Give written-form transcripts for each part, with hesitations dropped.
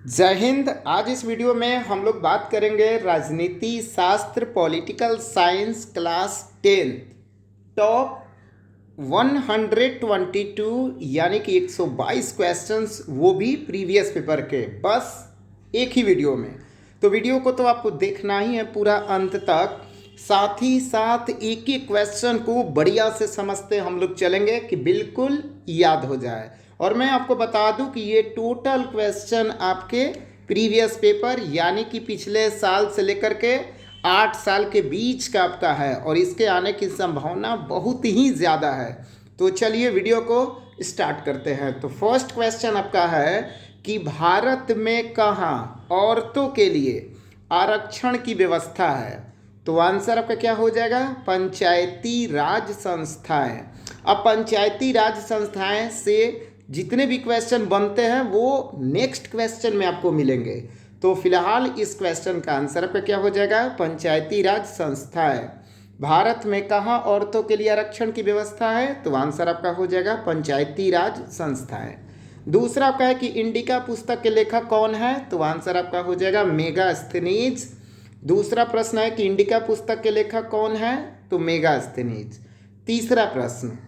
जय हिंद। आज इस वीडियो में हम लोग बात करेंगे राजनीति शास्त्र पॉलिटिकल साइंस क्लास 10 टॉप 122 यानी कि 122 क्वेश्चंस, वो भी प्रीवियस पेपर के, बस एक ही वीडियो में। तो वीडियो को तो आपको देखना ही है पूरा अंत तक, साथ ही साथ एक एक क्वेश्चन को बढ़िया से समझते हम लोग चलेंगे कि बिल्कुल याद हो जाए। और मैं आपको बता दूं कि ये टोटल क्वेश्चन आपके प्रीवियस पेपर यानी कि पिछले साल से लेकर के 8 साल के बीच का आपका है, और इसके आने की संभावना बहुत ही ज़्यादा है। तो चलिए वीडियो को स्टार्ट करते हैं। तो फर्स्ट क्वेश्चन आपका है कि भारत में कहाँ औरतों के लिए आरक्षण की व्यवस्था है? तो आंसर आपका क्या हो जाएगा? पंचायती राज संस्थाएं। अब पंचायती राज संस्थाएं से जितने भी क्वेश्चन बनते हैं वो नेक्स्ट क्वेश्चन में आपको मिलेंगे। तो फिलहाल इस क्वेश्चन का आंसर आपका क्या हो जाएगा? पंचायती राज संस्थाएं। भारत में कहाँ औरतों के लिए आरक्षण की व्यवस्था है? तो आंसर आपका हो जाएगा पंचायती राज संस्थाएं। दूसरा आपका है कि इंडिका पुस्तक के लेखक कौन है? तो आंसर आपका हो जाएगा मेगास्थनीज। दूसरा प्रश्न है कि इंडिका पुस्तक के लेखक कौन है? तो मेगास्थनीज। तीसरा प्रश्न,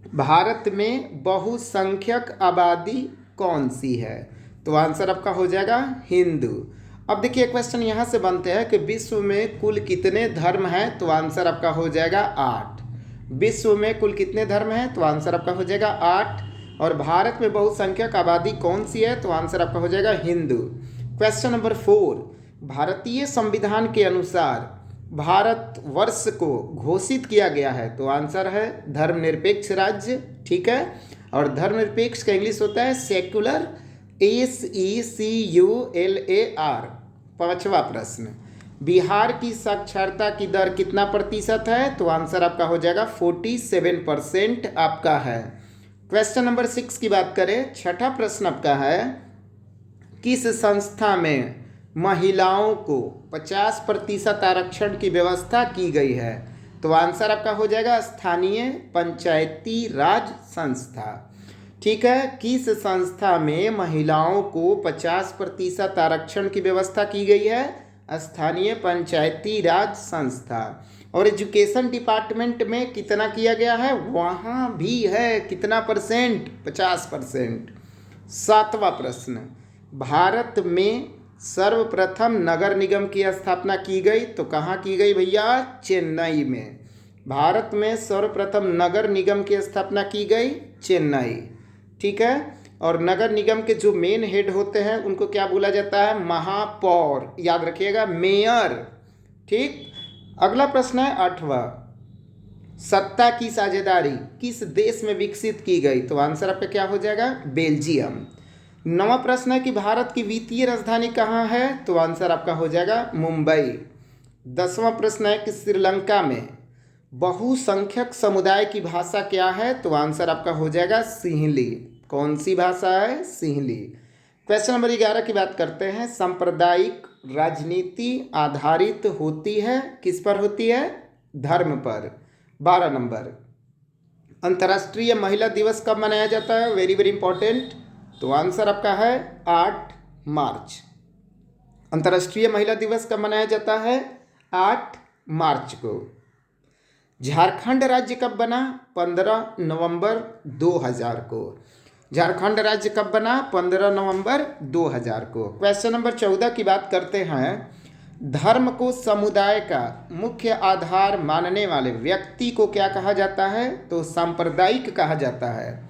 भारत में बहुसंख्यक आबादी कौन सी है? तो आंसर आपका हो जाएगा हिंदू। अब देखिए क्वेश्चन यहाँ से बनते हैं कि विश्व में कुल कितने धर्म हैं? तो आंसर आपका हो जाएगा 8। विश्व में कुल कितने धर्म हैं? तो आंसर आपका हो जाएगा 8। और भारत में बहुसंख्यक आबादी कौन सी है? तो आंसर आपका हो जाएगा हिंदू। क्वेश्चन नंबर 4, भारतीय संविधान के अनुसार भारतवर्ष को घोषित किया गया है? तो आंसर है धर्मनिरपेक्ष राज्य। ठीक है, और धर्मनिरपेक्ष का इंग्लिश होता है सेक्युलर, SECULAR। पांचवा प्रश्न, बिहार की साक्षरता की दर कितना प्रतिशत है? तो आंसर आपका हो जाएगा 47% आपका है। क्वेश्चन नंबर 6 की बात करें, छठा प्रश्न आपका है, किस संस्था में महिलाओं को 50% आरक्षण की व्यवस्था की गई है? तो आंसर आपका हो जाएगा स्थानीय पंचायती राज संस्था। ठीक है, किस संस्था में महिलाओं को 50% आरक्षण की व्यवस्था की गई है? स्थानीय पंचायती राज संस्था। और एजुकेशन डिपार्टमेंट में कितना किया गया है? वहाँ भी है कितना परसेंट? 50%। सातवां प्रश्न, भारत में सर्वप्रथम नगर निगम की स्थापना की गई? तो कहाँ की गई भैया? चेन्नई में। भारत में सर्वप्रथम नगर निगम की स्थापना की गई चेन्नई। ठीक है, और नगर निगम के जो मेन हेड होते हैं उनको क्या बोला जाता है? महापौर। याद रखिएगा, मेयर। ठीक, अगला प्रश्न है 8वां, सत्ता की साझेदारी किस देश में विकसित की गई? तो आंसर आपका क्या हो जाएगा? बेल्जियम। 9वां प्रश्न है कि भारत की वित्तीय राजधानी कहाँ है? तो आंसर आपका हो जाएगा मुंबई। 10वां प्रश्न है कि श्रीलंका में बहुसंख्यक समुदाय की भाषा क्या है? तो आंसर आपका हो जाएगा सिंहली। कौन सी भाषा है? सिंहली। क्वेश्चन नंबर 11 की बात करते हैं, सांप्रदायिक राजनीति आधारित होती है, किस पर होती है? धर्म पर। 12 नंबर, अंतर्राष्ट्रीय महिला दिवस कब मनाया जाता है? Very very important. तो आंसर आपका है 8 मार्च। अंतर्राष्ट्रीय महिला दिवस कब मनाया जाता है? 8 मार्च को। झारखंड राज्य कब बना? 15 नवंबर 2000 को। झारखंड राज्य कब बना? 15 नवंबर 2000 को। क्वेश्चन नंबर 14 की बात करते हैं, धर्म को समुदाय का मुख्य आधार मानने वाले व्यक्ति को क्या कहा जाता है? तो सांप्रदायिक कहा जाता है।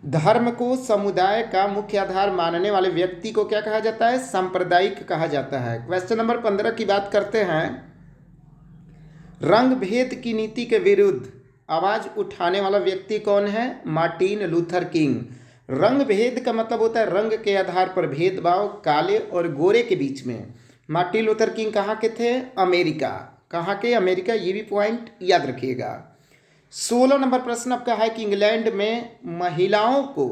धर्म को समुदाय का मुख्य आधार मानने वाले व्यक्ति को क्या कहा जाता है? सांप्रदायिक कहा जाता है। क्वेश्चन नंबर 15 की बात करते हैं, रंग भेद की नीति के विरुद्ध आवाज उठाने वाला व्यक्ति कौन है? Martin Luther king. रंग भेद का मतलब होता है रंग के आधार पर भेदभाव, काले और गोरे के बीच में। मार्टिन लूथर किंग कहाँ के थे? अमेरिका। कहाँ के? अमेरिका। ये भी पॉइंट याद रखिएगा। 16 नंबर प्रश्न आपका है कि इंग्लैंड में महिलाओं को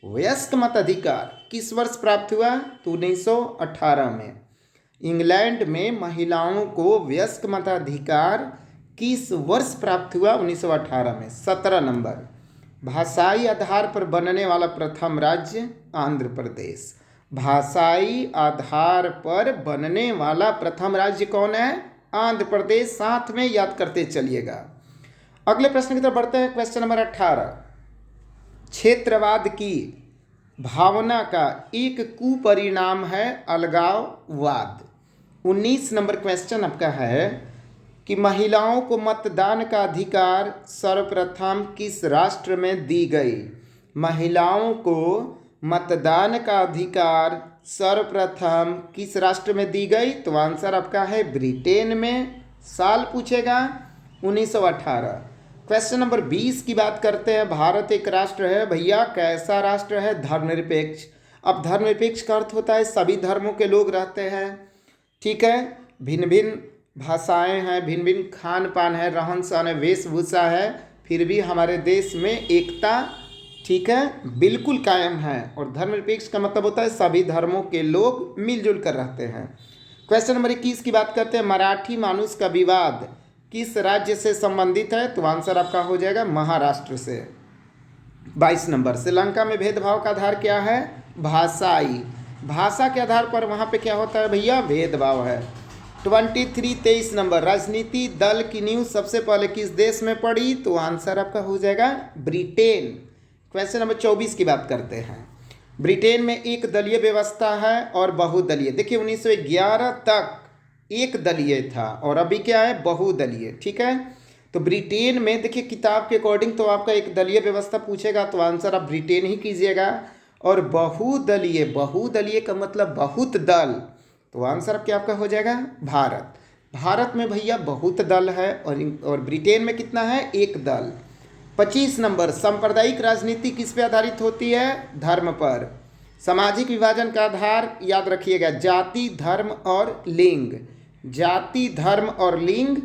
वयस्क मताधिकार किस वर्ष प्राप्त हुआ? तो 1918 में। इंग्लैंड में महिलाओं को वयस्क मताधिकार किस वर्ष प्राप्त हुआ? 1918 में। 17 नंबर, भाषाई आधार पर बनने वाला प्रथम राज्य? आंध्र प्रदेश। भाषाई आधार पर बनने वाला प्रथम राज्य कौन है? आंध्र प्रदेश। साथ में याद करते चलिएगा। अगले प्रश्न की तरफ बढ़ते हैं। Question number 18। क्षेत्रवाद की भावना का एक कुपरिणाम है अलगाववाद। 19 नंबर क्वेश्चन आपका है कि महिलाओं को मतदान का अधिकार सर्वप्रथम किस राष्ट्र में दी गई? महिलाओं को मतदान का अधिकार सर्वप्रथम किस राष्ट्र में दी गई? तो आंसर आपका है ब्रिटेन में। साल पूछेगा 1918। क्वेश्चन नंबर 20 की बात करते हैं। भारत एक राष्ट्र है भैया, कैसा राष्ट्र है? धर्मनिरपेक्ष। अब धर्मनिरपेक्ष का अर्थ होता है सभी धर्मों के लोग रहते हैं, ठीक है। भिन्न भिन्न भाषाएं हैं, भिन्न भिन्न खान पान है, रहन सहन है, वेशभूषा है, फिर भी हमारे देश में एकता, ठीक है, बिल्कुल कायम है। और धर्मनिरपेक्ष का मतलब होता है सभी धर्मों के लोग मिलजुल कर रहते हैं। क्वेश्चन नंबर 21 की बात करते हैं। मराठी मानुष का विवाद किस राज्य से संबंधित है? तो आंसर आपका हो जाएगा महाराष्ट्र से। 22 नंबर। श्रीलंका में भेदभाव का आधार क्या है? भाषाई। भाषा के आधार पर वहाँ पे क्या होता है भैया? भेदभाव है। 23 नंबर। राजनीति दल की नींव सबसे पहले किस देश में पड़ी? तो आंसर आपका हो जाएगा ब्रिटेन। क्वेश्चन नंबर 24 की बात करते हैं। ब्रिटेन में एक दलीय व्यवस्था है और बहुदलीय। देखिए 1911 तक एक दलीय था और अभी क्या है? बहुदलीय, ठीक है। तो ब्रिटेन में देखिए किताब के अकॉर्डिंग तो आपका एक दलीय व्यवस्था पूछेगा तो आंसर आप ब्रिटेन ही कीजिएगा। और बहुदलीय, बहुदलीय का मतलब बहुत दल, तो आंसर क्या आपका हो जाएगा? भारत। भारत में भैया बहुत दल है और ब्रिटेन में कितना है? एक दल। 25 नंबर। सांप्रदायिक राजनीति किस पे आधारित होती है? धर्म पर। सामाजिक विभाजन का आधार याद रखिएगा जाति, धर्म और लिंग। जाति, धर्म और लिंग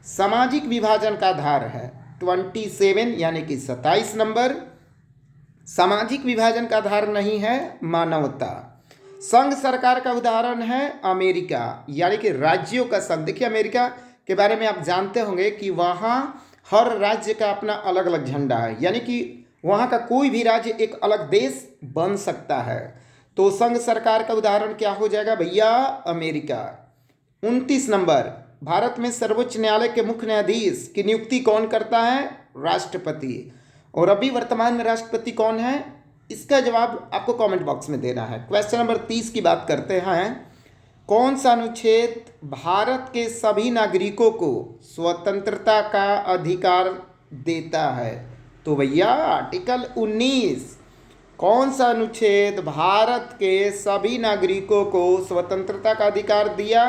सामाजिक विभाजन का आधार है। 27 यानी कि 27 नंबर। सामाजिक विभाजन का आधार नहीं है मानवता। संघ सरकार का उदाहरण है अमेरिका, यानी कि राज्यों का संघ। देखिए अमेरिका के बारे में आप जानते होंगे कि वहाँ हर राज्य का अपना अलग अलग झंडा है, यानी कि वहाँ का कोई भी राज्य एक अलग देश बन सकता है। तो संघ सरकार का उदाहरण क्या हो जाएगा भैया? अमेरिका। 29 नंबर। भारत में सर्वोच्च न्यायालय के मुख्य न्यायाधीश की नियुक्ति कौन करता है? राष्ट्रपति। और अभी वर्तमान में राष्ट्रपति कौन है? इसका जवाब आपको कमेंट बॉक्स में देना है। क्वेश्चन नंबर 30 की बात करते हैं। कौन सा अनुच्छेद भारत के सभी नागरिकों को स्वतंत्रता का अधिकार देता है? तो भैया आर्टिकल 19। कौन सा अनुच्छेद भारत के सभी नागरिकों को स्वतंत्रता का अधिकार दिया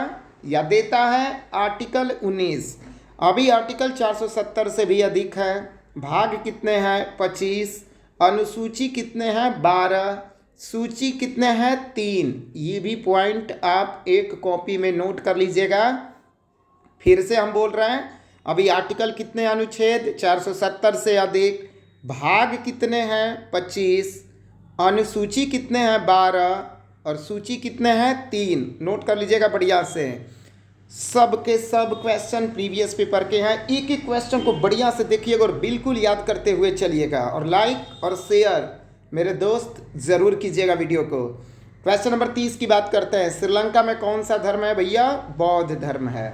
या देता है? आर्टिकल 19। अभी आर्टिकल 470 से भी अधिक है। भाग कितने हैं? 25। अनुसूची कितने हैं? 12। सूची कितने हैं? 3। ये भी पॉइंट आप एक कॉपी में नोट कर लीजिएगा। फिर से हम बोल रहे हैं, अभी आर्टिकल कितने? अनुच्छेद 470 से अधिक। भाग कितने हैं? 25। अनुसूची कितने हैं? 12। और सूची कितने हैं? 3। नोट कर लीजिएगा बढ़िया से। सब के सब क्वेश्चन प्रीवियस पेपर के हैं। एक एक क्वेश्चन को बढ़िया से देखिएगा और बिल्कुल याद करते हुए चलिएगा। और लाइक और शेयर मेरे दोस्त ज़रूर कीजिएगा वीडियो को। क्वेश्चन नंबर 30 की बात करते हैं। श्रीलंका में कौन सा धर्म है भैया? बौद्ध धर्म है।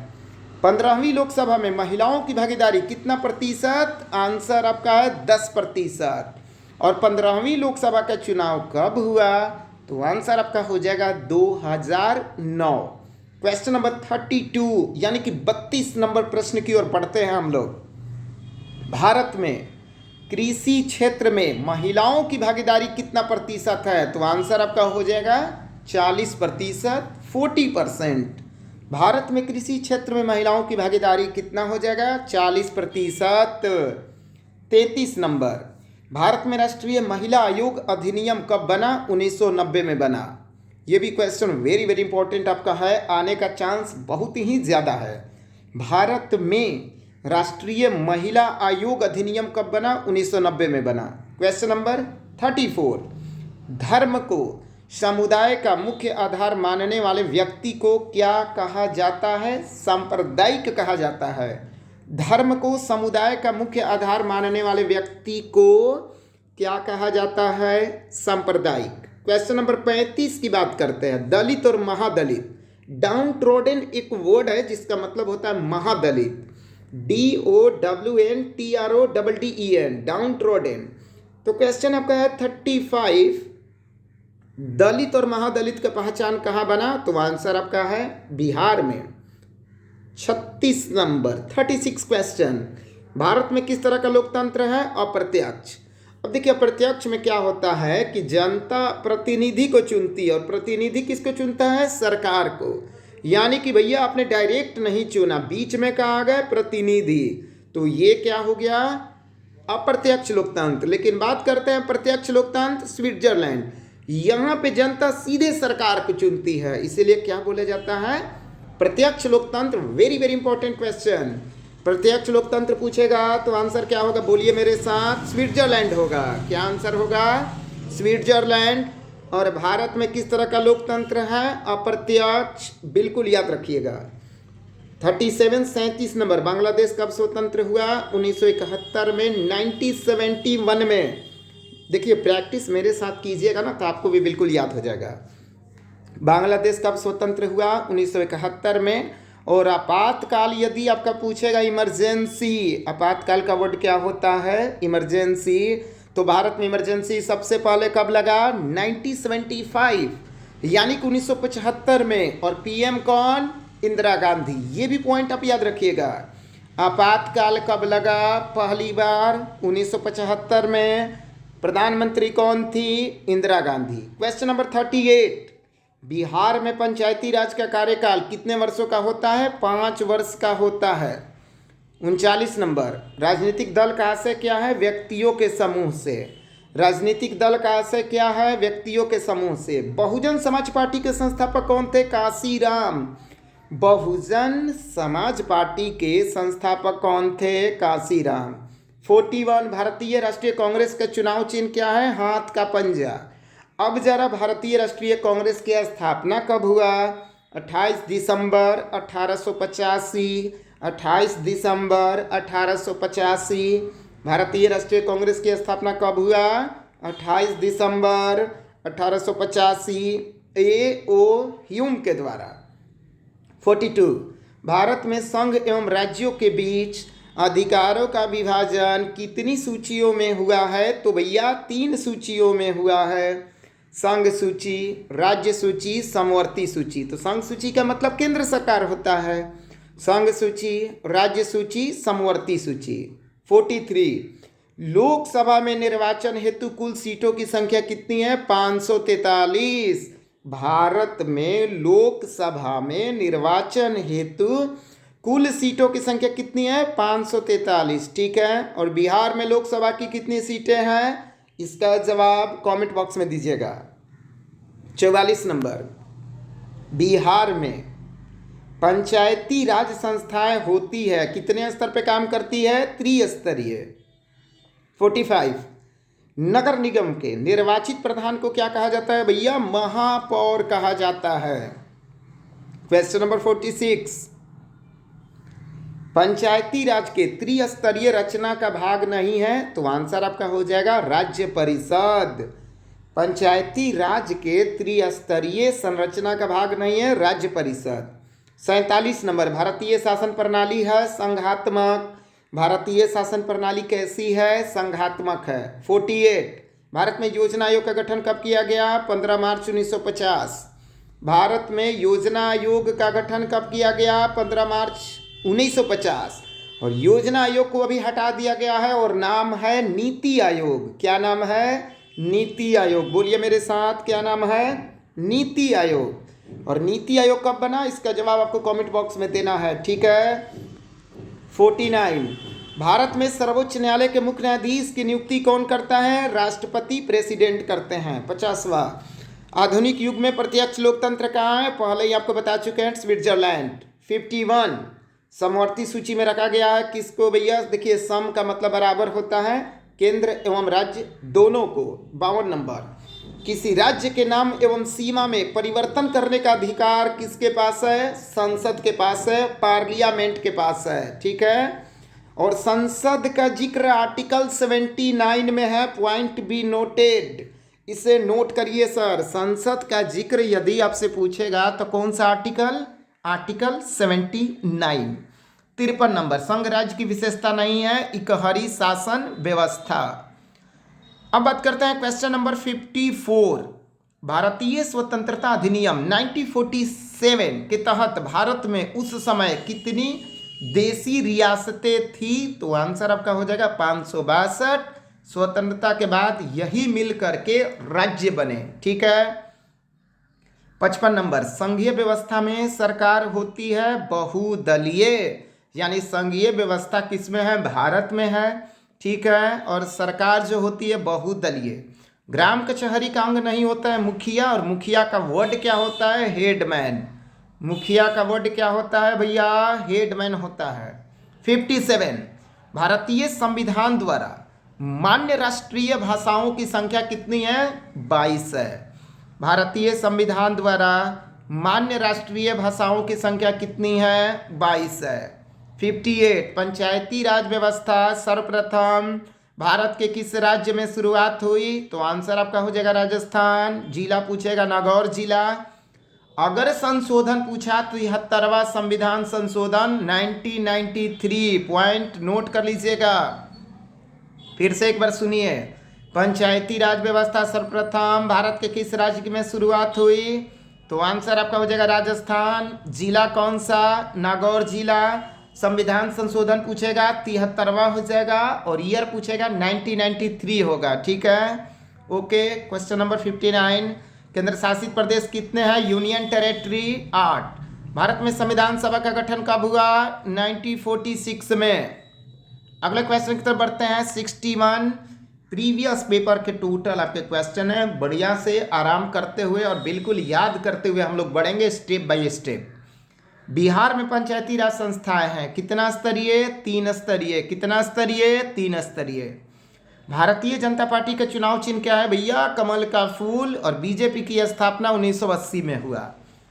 15वीं लोकसभा में महिलाओं की भागीदारी कितना प्रतिशत? आंसर आपका है 10%। और 15वीं लोकसभा का चुनाव कब हुआ? तो आंसर आपका हो जाएगा 2009। क्वेश्चन नंबर 32 यानी कि 32 नंबर प्रश्न की ओर बढ़ते हैं हम लोग। भारत में कृषि क्षेत्र में महिलाओं की भागीदारी कितना प्रतिशत है? तो आंसर आपका हो जाएगा 40%, 40%। भारत में कृषि क्षेत्र में महिलाओं की भागीदारी कितना हो जाएगा? 40%। 33 नंबर। भारत में राष्ट्रीय महिला आयोग अधिनियम कब बना? 1990 में बना। ये भी क्वेश्चन वेरी वेरी इंपॉर्टेंट आपका है, आने का चांस बहुत ही ज़्यादा है। भारत में राष्ट्रीय महिला आयोग अधिनियम कब बना? 1990 में बना। Question number 34। धर्म को समुदाय का मुख्य आधार मानने वाले व्यक्ति को क्या कहा जाता है? सांप्रदायिक कहा जाता है। धर्म को समुदाय का मुख्य आधार मानने वाले व्यक्ति को क्या कहा जाता है? सांप्रदायिक। क्वेश्चन नंबर 35 की बात करते हैं, दलित और महादलित। डाउन ट्रोडन एक वर्ड है जिसका मतलब होता है महादलित, DOWNTRODDEN, डाउन ट्रोडन। तो क्वेश्चन आपका है 35, दलित और महादलित का पहचान कहाँ बना? तो आंसर आपका है बिहार में। 36 नंबर 36 क्वेश्चन, भारत में किस तरह का लोकतंत्र है? अप्रत्यक्ष। अब देखिए अप्रत्यक्ष में क्या होता है कि जनता प्रतिनिधि को चुनती है, और प्रतिनिधि किसको चुनता है? सरकार को। यानी कि भैया आपने डायरेक्ट नहीं चुना, बीच में कहाँ आ गए? प्रतिनिधि। तो ये क्या हो गया? अप्रत्यक्ष लोकतंत्र। लेकिन बात करते हैं प्रत्यक्ष लोकतंत्र, स्विट्जरलैंड। यहाँ पे जनता सीधे सरकार को चुनती है, इसीलिए क्या बोला जाता है? प्रत्यक्ष लोकतंत्र। Very very important question. प्रत्यक्ष लोकतंत्र पूछेगा तो आंसर क्या होगा? बोलिए मेरे साथ, स्विट्जरलैंड होगा। क्या आंसर होगा? स्विट्जरलैंड। और भारत में किस तरह का लोकतंत्र है? अप्रत्यक्ष। बिल्कुल याद रखिएगा। 37 नंबर, बांग्लादेश कब स्वतंत्र हुआ? 1971 में, 1971 में। देखिए प्रैक्टिस मेरे साथ कीजिएगा ना तो आपको भी बिल्कुल याद हो जाएगा। बांग्लादेश कब स्वतंत्र हुआ? 1971 में। और आपातकाल यदि आपका पूछेगा, इमरजेंसी, आपातकाल का वर्ड क्या होता है? इमरजेंसी। तो भारत में इमरजेंसी सबसे पहले कब लगा? 1975, यानी कि 1975 में। और पीएम कौन? इंदिरा गांधी। ये भी पॉइंट आप याद रखिएगा। आपातकाल कब लगा? पहली बार 1975 में। प्रधानमंत्री कौन थी? इंदिरा गांधी। क्वेश्चन नंबर 38, बिहार में पंचायती राज का कार्यकाल कितने वर्षों का होता है? 5 वर्ष का होता है। 39 नंबर, राजनीतिक दल का आशय क्या है? व्यक्तियों के समूह से। राजनीतिक दल का आशय क्या है? व्यक्तियों के समूह से। बहुजन समाज पार्टी के संस्थापक कौन थे? काशीराम। बहुजन समाज पार्टी के संस्थापक कौन थे? काशीराम। 41, भारतीय राष्ट्रीय कांग्रेस का चुनाव चिन्ह क्या है? हाथ का पंजा। अब जरा भारतीय राष्ट्रीय कांग्रेस की स्थापना कब हुआ? 28 दिसंबर 1885। 28 दिसंबर 1885। भारतीय राष्ट्रीय कांग्रेस की स्थापना कब हुआ? 28 दिसंबर 1885, A.O. ह्यूम के द्वारा। 42, भारत में संघ एवं राज्यों के बीच अधिकारों का विभाजन कितनी सूचियों में हुआ है? तो भैया 3 सूचियों में हुआ है। संघ सूची, राज्य सूची, समवर्ती सूची। तो संघ सूची का मतलब केंद्र सरकार होता है। संघ सूची, राज्य सूची, समवर्ती सूची। 43, लोकसभा में निर्वाचन हेतु कुल सीटों की संख्या कितनी है? 543। भारत में लोकसभा में निर्वाचन हेतु कुल सीटों की संख्या कितनी है? 543। ठीक है। और बिहार में लोकसभा की कितनी सीटें हैं? इसका जवाब कमेंट बॉक्स में दीजिएगा। 44 नंबर, बिहार में पंचायती राज संस्थाएं होती है, कितने स्तर पे काम करती है? त्रिस्तरीय। 45, नगर निगम के निर्वाचित प्रधान को क्या कहा जाता है? भैया महापौर कहा जाता है। क्वेश्चन नंबर 46, पंचायती राज के त्रिस्तरीय रचना का भाग नहीं है, तो आंसर आपका हो जाएगा राज्य परिषद। पंचायती राज के त्रिस्तरीय संरचना का भाग नहीं है, राज्य परिषद। 47 नंबर, भारतीय शासन प्रणाली है संघात्मक। भारतीय शासन प्रणाली कैसी है? संघात्मक है। 48, भारत में योजना आयोग का गठन कब किया गया? 15 मार्च 1950। भारत में योजना आयोग का गठन कब किया गया? 15 मार्च 1950। और योजना आयोग को अभी हटा दिया गया है और नाम है नीति आयोग। क्या नाम है? नीति आयोग। बोलिए मेरे साथ, क्या नाम है? नीति आयोग। और नीति आयोग कब बना? इसका जवाब आपको कमेंट बॉक्स में देना है। ठीक है। 49, भारत में सर्वोच्च न्यायालय के मुख्य न्यायाधीश की नियुक्ति कौन करता है? राष्ट्रपति, प्रेसिडेंट करते हैं। 50वां, आधुनिक युग में प्रत्यक्ष लोकतंत्र कहाँ है? पहले ही आपको बता चुके हैं, स्विट्जरलैंड। 51, समवर्ती सूची में रखा गया है किसको भैया? देखिए सम का मतलब बराबर होता है केंद्र एवं राज्य दोनों को। 52 नंबर, किसी राज्य के नाम एवं सीमा में परिवर्तन करने का अधिकार किसके पास है? संसद के पास है, पार्लियामेंट के पास है। ठीक है। और संसद का जिक्र आर्टिकल 79 में है, पॉइंट बी नोटेड। इसे नोट करिए सर। संसद का जिक्र यदि आपसे पूछेगा तो कौन सा आर्टिकल? आर्टिकल 79। 53 नंबर, संघ राज्य की विशेषता नहीं है इकहरी शासन व्यवस्था। अब बात करते हैं क्वेश्चन नंबर 54। भारतीय स्वतंत्रता अधिनियम 1947 के तहत भारत में उस समय कितनी देशी रियासतें थी? तो आंसर आपका हो जाएगा 562। स्वतंत्रता के बाद यही मिल करके राज्य बने। ठीक है। 55 नंबर, संघीय व्यवस्था में सरकार होती है बहुदलीय, यानी संघीय व्यवस्था किसमें है? भारत में है। ठीक है। और सरकार जो होती है बहुदलीय। ग्राम कचहरी का अंग नहीं होता है मुखिया, और मुखिया का वर्ड क्या होता है? हेडमैन। मुखिया का वर्ड क्या होता है भैया? हेडमैन होता है। 57, भारतीय संविधान द्वारा मान्य राष्ट्रीय भाषाओं की संख्या कितनी है? 22 है। भारतीय संविधान द्वारा मान्य राष्ट्रीय भाषाओं की संख्या कितनी है? 22 है। 58, पंचायती राज व्यवस्था सर्वप्रथम भारत के किस राज्य में शुरुआत हुई? तो आंसर आपका हो जाएगा राजस्थान। जिला पूछेगा नागौर जिला। अगर संशोधन पूछा तो 73वां संविधान संशोधन 1993, पॉइंट नोट कर लीजिएगा। फिर से एक बार सुनिए, पंचायती राज व्यवस्था सर्वप्रथम भारत के किस राज्य में शुरुआत हुई? तो आंसर आपका हो जाएगा राजस्थान। जिला कौन सा? नागौर जिला। संविधान संशोधन पूछेगा 73वां हो जाएगा, और ईयर पूछेगा 1993 होगा। ठीक है। ओके। क्वेश्चन नंबर 59, केंद्र शासित प्रदेश कितने हैं? Union territory 8। भारत में संविधान सभा का गठन कब हुआ? 1946 में। अगले क्वेश्चन की तरफ बढ़ते हैं। 61, प्रीवियस पेपर के टोटल आपके क्वेश्चन है। बढ़िया से आराम करते हुए और बिल्कुल याद करते हुए हम लोग बढ़ेंगे स्टेप बाय स्टेप। बिहार में पंचायती राज संस्थाएं हैं कितना स्तरीय? 3 स्तरीय। कितना स्तरीय? 3 स्तरीय। भारतीय जनता पार्टी का चुनाव चिन्ह क्या है भैया? कमल का फूल। और बीजेपी की स्थापना 1980 में हुआ।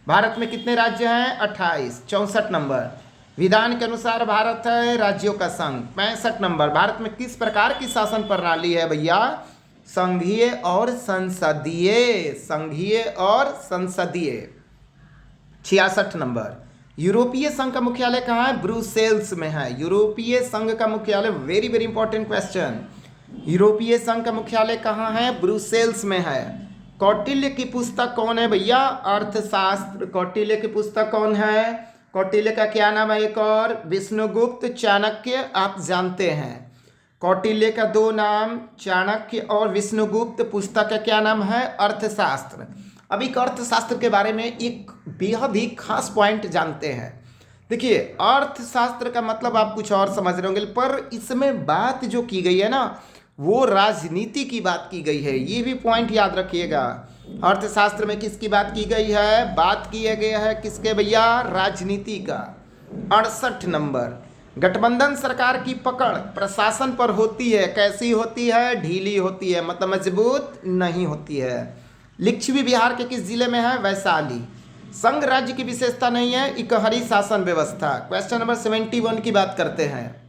भारत में कितने राज्य हैं? 28। 64 नंबर, विधान के अनुसार भारत है राज्यों का संघ। 65 नंबर, भारत में किस प्रकार की शासन प्रणाली है भैया? संघीय और संसदीय। संघीय और संसदीय। 66 नंबर, यूरोपीय संघ का मुख्यालय कहाँ है? ब्रुसेल्स में है। यूरोपीय संघ का मुख्यालय, वेरी वेरी इंपॉर्टेंट क्वेश्चन, यूरोपीय संघ का मुख्यालय कहाँ है? ब्रुसेल्स में है। कौटिल्य की पुस्तक कौन है भैया? अर्थशास्त्र। कौटिल्य की पुस्तक कौन है? कौटिल्य का क्या नाम है? एक और विष्णुगुप्त, चाणक्य, आप जानते हैं। कौटिल्य का 2 नाम, चाणक्य और विष्णुगुप्त। पुस्तक का क्या नाम है? अर्थशास्त्र। अब एक अर्थशास्त्र के बारे में एक बेहद ही खास पॉइंट जानते हैं। देखिए, अर्थशास्त्र का मतलब आप कुछ और समझ रहे होंगे, पर इसमें बात जो की गई है ना, वो राजनीति की बात की गई है। ये भी पॉइंट याद रखिएगा। अर्थशास्त्र में किसकी बात की गई है? बात किया गया है किसके भैया? राजनीति का। 68 नंबर, गठबंधन सरकार की पकड़ प्रशासन पर होती है, कैसी होती है? ढीली होती है, मतलब मजबूत नहीं होती है। लिच्छवी बिहार के किस जिले में है? वैशाली। संघ राज्य की विशेषता नहीं है इकहरी शासन व्यवस्था। क्वेश्चन नंबर 71 की बात करते हैं।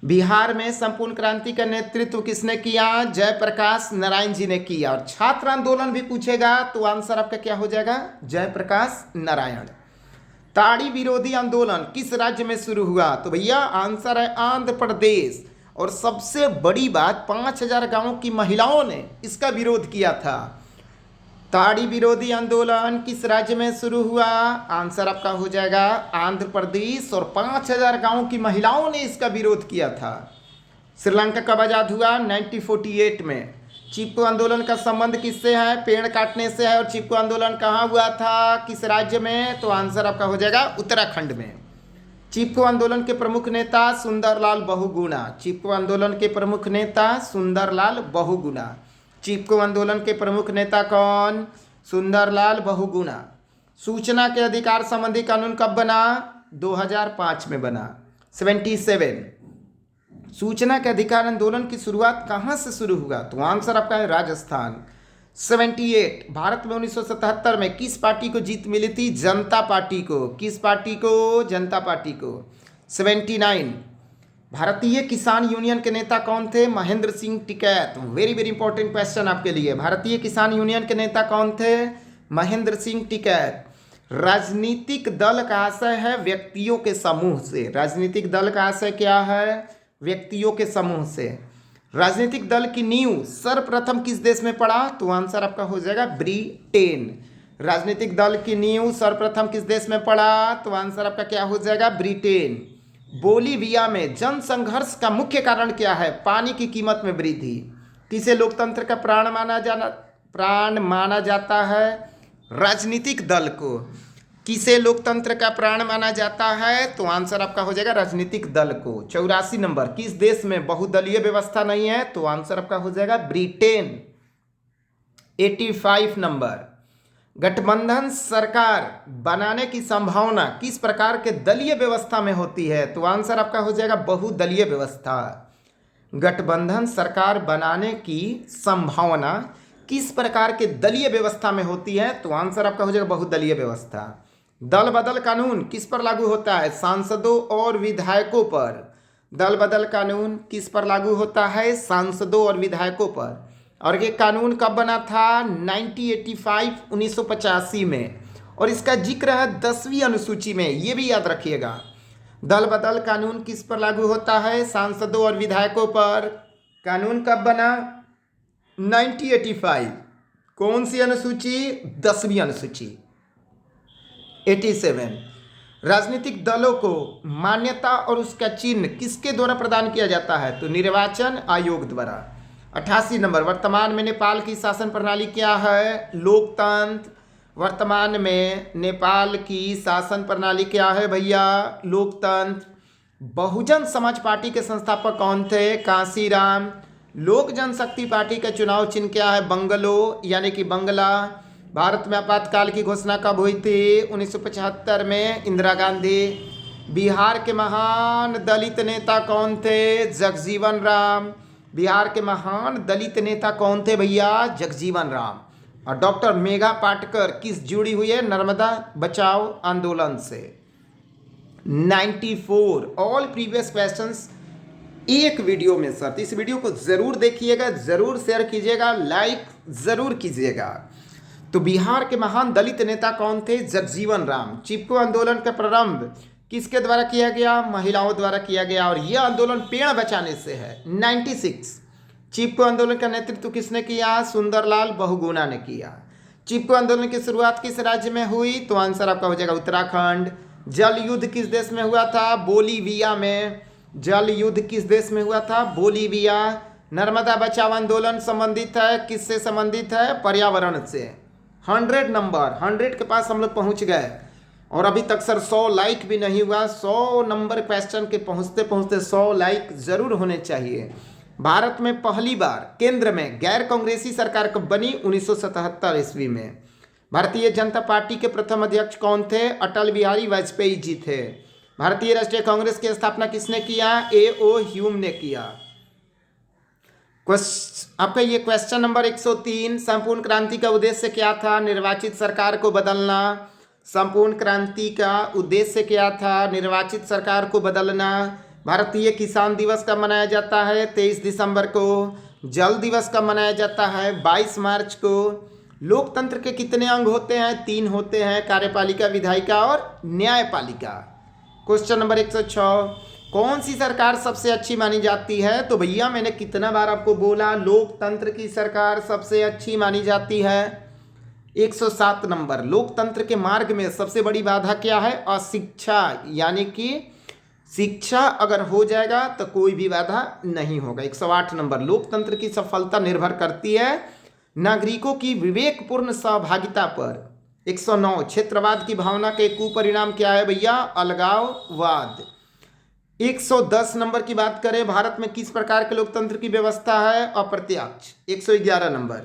बिहार में संपूर्ण क्रांति का नेतृत्व किसने किया? जयप्रकाश नारायण जी ने किया। और छात्र आंदोलन भी पूछेगा तो आंसर आपका क्या हो जाएगा? जयप्रकाश नारायण। ताड़ी विरोधी आंदोलन किस राज्य में शुरू हुआ? तो भैया आंसर है आंध्र प्रदेश। और सबसे बड़ी बात, 5000 गांवों की महिलाओं ने इसका विरोध किया था। ताड़ी विरोधी आंदोलन किस राज्य में शुरू हुआ? आंसर आपका हो जाएगा आंध्र प्रदेश। और 5000 गांवों की महिलाओं ने इसका विरोध किया था। श्रीलंका कब आजाद हुआ? 1948 में। चिपको आंदोलन का संबंध किससे है? पेड़ काटने से है। और चिपको आंदोलन कहाँ हुआ था? किस राज्य में? तो आंसर आपका हो जाएगा उत्तराखंड में। चिपको आंदोलन के प्रमुख नेता सुंदरलाल बहुगुणा। चिपको आंदोलन के प्रमुख नेता सुंदरलाल बहुगुणा। चिपको आंदोलन के प्रमुख नेता कौन? सुंदरलाल बहुगुणा। सूचना के अधिकार संबंधी कानून कब बना? 2005 में बना। 77, सूचना के अधिकार आंदोलन की शुरुआत कहाँ से शुरू हुआ? तो आंसर आपका है राजस्थान। 78, भारत में 1977 में किस पार्टी को जीत मिली थी? जनता पार्टी को। किस पार्टी को? जनता पार्टी को। 79, भारतीय किसान यूनियन के नेता कौन थे? Mahendra Singh Tikait. Very very important question आपके लिए। भारतीय किसान यूनियन के नेता कौन थे? महेंद्र सिंह टिकैत। राजनीतिक दल का आशय है व्यक्तियों के समूह से। राजनीतिक दल का आशय क्या है? व्यक्तियों के समूह से। राजनीतिक दल की नींव सर्वप्रथम किस देश में पड़ा? तो आंसर आपका हो जाएगा ब्रिटेन। राजनीतिक दल की नींव सर्वप्रथम किस देश में पड़ा? तो आंसर आपका क्या हो जाएगा? ब्रिटेन। बोलीविया में जन संघर्ष का मुख्य कारण क्या है? पानी की कीमत में वृद्धि। किसे लोकतंत्र का प्राण माना जाता है? राजनीतिक दल को। किसे लोकतंत्र का प्राण माना जाता है? तो आंसर आपका हो जाएगा राजनीतिक दल को। 84 नंबर, किस देश में बहुदलीय व्यवस्था नहीं है? तो आंसर आपका हो जाएगा ब्रिटेन। 85 नंबर, गठबंधन सरकार बनाने की संभावना किस प्रकार के दलीय व्यवस्था में होती है? तो आंसर आपका हो जाएगा बहुदलीय व्यवस्था। गठबंधन सरकार बनाने की संभावना किस प्रकार के दलीय व्यवस्था में होती है? तो आंसर आपका हो जाएगा बहुदलीय व्यवस्था। दल बदल कानून किस पर लागू होता है? सांसदों और विधायकों पर। दल बदल कानून किस पर लागू होता है? सांसदों और विधायकों पर। और ये कानून कब बना था? 1985 में। और इसका जिक्र है 10वीं अनुसूची में, ये भी याद रखिएगा। दल बदल कानून किस पर लागू होता है? सांसदों और विधायकों पर। कानून कब बना? 1985। कौन सी अनुसूची? 10वीं अनुसूची। 87। राजनीतिक दलों को मान्यता और उसका चिन्ह किसके द्वारा प्रदान किया जाता है? तो निर्वाचन आयोग द्वारा। 88 नंबर, वर्तमान में नेपाल की शासन प्रणाली क्या है? लोकतंत्र। वर्तमान में नेपाल की शासन प्रणाली क्या है भैया? लोकतंत्र। बहुजन समाज पार्टी के संस्थापक कौन थे? कांशीराम। लोक जनशक्ति पार्टी का चुनाव चिन्ह क्या है? बंगलो यानी कि बंगला। भारत में आपातकाल की घोषणा कब हुई थी? 1975 में, इंदिरा गांधी। बिहार के महान दलित नेता कौन थे? जगजीवन राम। बिहार के महान दलित नेता कौन थे भैया? जगजीवन राम। और डॉक्टर मेघा पाटकर किस जुड़ी हुई है? नर्मदा बचाओ आंदोलन से। 94 ऑल प्रीवियस क्वेश्चंस एक वीडियो में सर। इस वीडियो को जरूर देखिएगा, जरूर शेयर कीजिएगा, लाइक जरूर कीजिएगा। तो बिहार के महान दलित नेता कौन थे? जगजीवन राम। चिपको आंदोलन का प्रारंभ किसके द्वारा किया गया? महिलाओं द्वारा किया गया। और यह आंदोलन पेड़ बचाने से है। 96 चिपको आंदोलन का नेतृत्व किसने किया? सुंदरलाल बहुगुणा ने किया। चिपको आंदोलन की शुरुआत किस राज्य में हुई? तो आंसर आपका हो जाएगा उत्तराखंड। जल युद्ध किस देश में हुआ था? बोलीविया में। जल युद्ध किस देश में हुआ था? बोलीविया। नर्मदा बचाओ आंदोलन संबंधित है किससे? संबंधित है पर्यावरण से। 100 नंबर, 100 के पास हम लोग पहुंच गए। और अभी तक सर 100 लाइक भी नहीं हुआ। 100 नंबर क्वेश्चन के पहुंचते पहुंचते 100 लाइक जरूर होने चाहिए। भारत में पहली बार केंद्र में गैर कांग्रेसी सरकार कब बनी? 1977 ईस्वी में। भारतीय जनता पार्टी के प्रथम अध्यक्ष कौन थे? अटल बिहारी वाजपेयी जी थे। भारतीय राष्ट्रीय कांग्रेस की स्थापना किसने किया? A.O. ह्यूम ने किया। आपका ये क्वेश्चन नंबर 103, संपूर्ण क्रांति का उद्देश्य क्या था? निर्वाचित सरकार को बदलना। संपूर्ण क्रांति का उद्देश्य क्या था? निर्वाचित सरकार को बदलना। भारतीय किसान दिवस कब मनाया जाता है? 23 दिसंबर को। जल दिवस कब मनाया जाता है? 22 मार्च को। लोकतंत्र के कितने अंग होते हैं? 3 होते हैं, कार्यपालिका, विधायिका और न्यायपालिका। क्वेश्चन नंबर 106, कौन सी सरकार सबसे अच्छी मानी जाती है? तो भैया मैंने कितना बार आपको बोला, लोकतंत्र की सरकार सबसे अच्छी मानी जाती है। 107 नंबर, लोकतंत्र के मार्ग में सबसे बड़ी बाधा क्या है? अशिक्षा, यानी कि शिक्षा अगर हो जाएगा तो कोई भी बाधा नहीं होगा। 108 नंबर, लोकतंत्र की सफलता निर्भर करती है नागरिकों की विवेकपूर्ण सहभागिता पर। 109, क्षेत्रवाद की भावना के कुपरिणाम क्या है भैया? अलगाववाद। 110 नंबर की बात करें, भारत में किस प्रकार के लोकतंत्र की व्यवस्था है? अप्रत्यक्ष। 111 नंबर,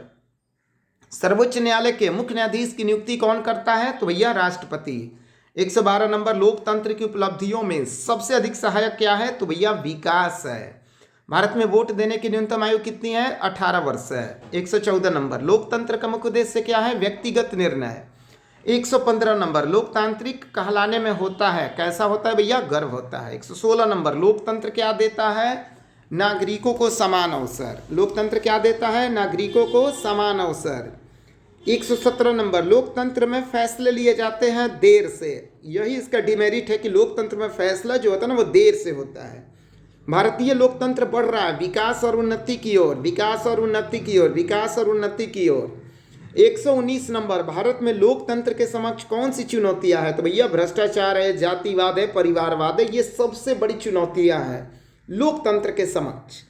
सर्वोच्च न्यायालय के मुख्य न्यायाधीश की नियुक्ति कौन करता है? तो भैया राष्ट्रपति। 112 नंबर, लोकतंत्र की उपलब्धियों में सबसे अधिक सहायक क्या है? तो भैया विकास है। भारत में वोट देने की न्यूनतम आयु कितनी है? 18 वर्ष है। 114 नंबर, लोकतंत्र का मुख्य उद्देश्य क्या है? व्यक्तिगत निर्णय। 115 नंबर, लोकतांत्रिक कहलाने में होता है, कैसा होता है भैया, गर्व होता है। 116 नंबर, लोकतंत्र क्या देता है, नागरिकों को समान अवसर। लोकतंत्र क्या देता है, नागरिकों को समान अवसर। 117 नंबर, लोकतंत्र में फैसले लिए जाते हैं देर से। यही इसका डिमेरिट है कि लोकतंत्र में फैसला जो होता है ना वो देर से होता है। भारतीय लोकतंत्र बढ़ रहा है विकास और उन्नति की ओर, विकास और उन्नति की ओर, विकास और उन्नति की ओर। 119 नंबर, भारत में लोकतंत्र के समक्ष कौन सी चुनौतियां हैं, तो भैया भ्रष्टाचार है, जातिवाद है, परिवारवाद है, ये सबसे बड़ी चुनौतियां हैं लोकतंत्र के समक्ष।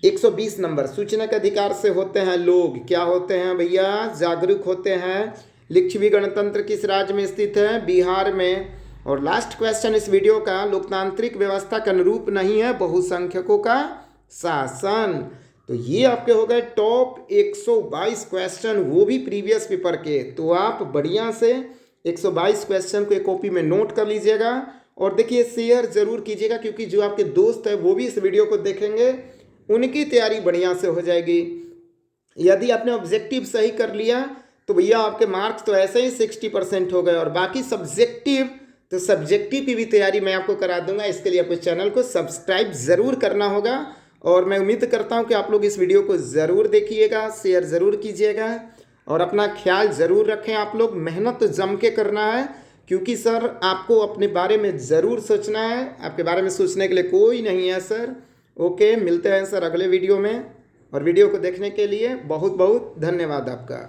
120 नंबर, सूचना के अधिकार से होते हैं लोग क्या होते हैं भैया, जागरूक होते हैं। लिच्छवी गणतंत्र किस राज्य में स्थित है, बिहार में। और लास्ट क्वेश्चन इस वीडियो का, लोकतांत्रिक व्यवस्था के अनुरूप नहीं है बहुसंख्यकों का शासन। तो ये आपके हो गए टॉप 122 क्वेश्चन, वो भी प्रीवियस पेपर के। तो आप बढ़िया से 122 क्वेश्चन को एक कॉपी में नोट कर लीजिएगा और देखिए शेयर ज़रूर कीजिएगा, क्योंकि जो आपके दोस्त है वो भी इस वीडियो को देखेंगे, उनकी तैयारी बढ़िया से हो जाएगी। यदि आपने ऑब्जेक्टिव सही कर लिया तो भैया आपके मार्क्स तो ऐसे ही 60% हो गए, और बाकी सब्जेक्टिव तो सब्जेक्टिव की भी तैयारी मैं आपको करा दूंगा। इसके लिए आपको चैनल को सब्सक्राइब ज़रूर करना होगा, और मैं उम्मीद करता हूं कि आप लोग इस वीडियो को ज़रूर देखिएगा, शेयर ज़रूर कीजिएगा, और अपना ख्याल ज़रूर रखें। आप लोग मेहनत जम के करना है, क्योंकि सर आपको अपने बारे में ज़रूर सोचना है, आपके बारे में सोचने के लिए कोई नहीं है सर। ओके, मिलते हैं सर अगले वीडियो में, और वीडियो को देखने के लिए बहुत बहुत धन्यवाद आपका।